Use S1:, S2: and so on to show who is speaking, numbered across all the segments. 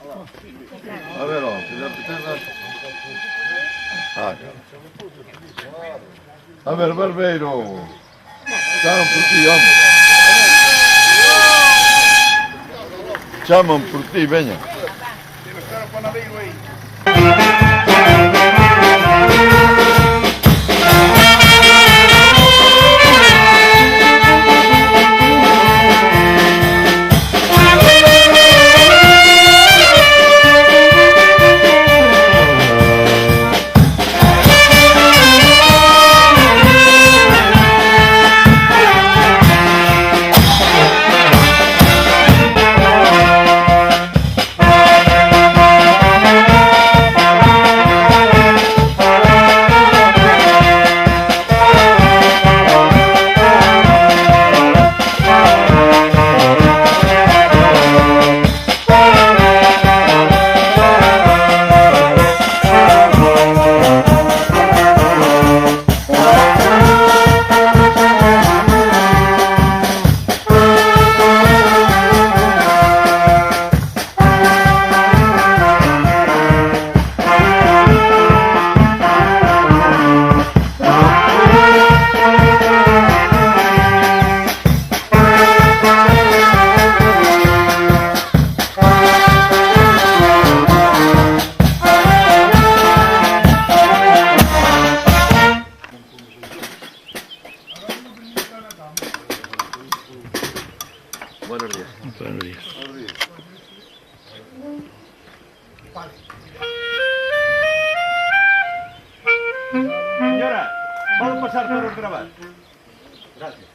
S1: A ver, ó, se apetece. Ah, a ver, barbeiro. Chamam por ti, homem. Chamam por ti, venha.
S2: Buenos días.
S3: Buenos días.
S2: Señora, vamos a pasar para grabar. Gracias.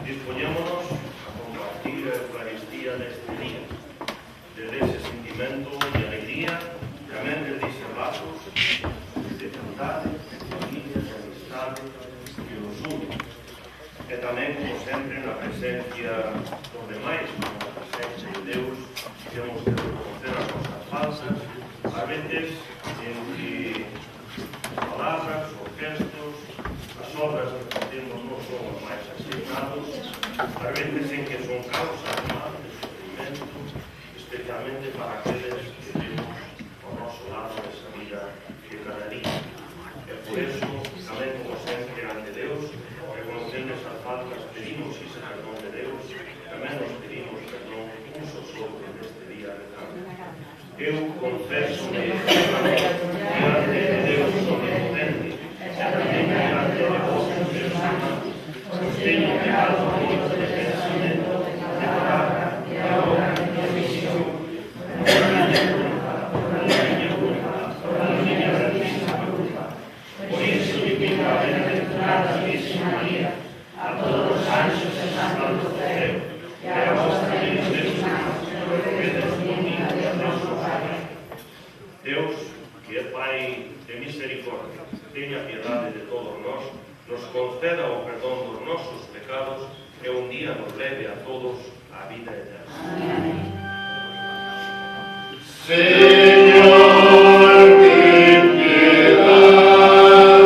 S3: Dispoñémonos a compartir a Eucaristía neste día, desde ese sentimento de alegría, tamén de diservatos, de cantar, de familia, de amistade, que nos une. E tamén, como sempre, na presencia dos demais, na presencia de Deus, temos que reconocer as nosas falsas, a veces en que as palabras, os gestos, as obras que facemos non son os máis asignados, a veces en que son causas mal de sufrimento, especialmente para aqueles que temos ao noso lado esa vida de cada día. E por eso, tamén como sempre ante Deus, reconocendo esas faltas, pedimos ese perdón de Deus, tamén nos pedimos perdón uns aos outros neste día rezando. Eu confeso-me diante de Deus omnipotente, e tamén diante de vos, meus irmãos, os teño pecado contra de pensamento, de palabra, de obra, de omisión, por a miña grandísima culpa. Por iso, divina bienaventurada Virgen María, a todos os anxos e santos do céu, e a vos tamén, meus irmãos, roguedes por mí a Deus noso Pai. Deus, que é Pai de misericordia, teña piedade de todos nós, nos conceda o perdón dos nosos pecados e un día nos leve a todos á vida eterna. Amén.
S1: Señor, ten piedad.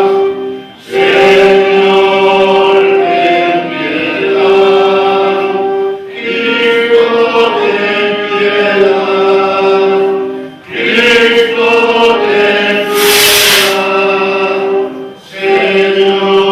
S1: Señor, ten piedad. Cristo, ten piedad. Cristo, ten piedad. Señor,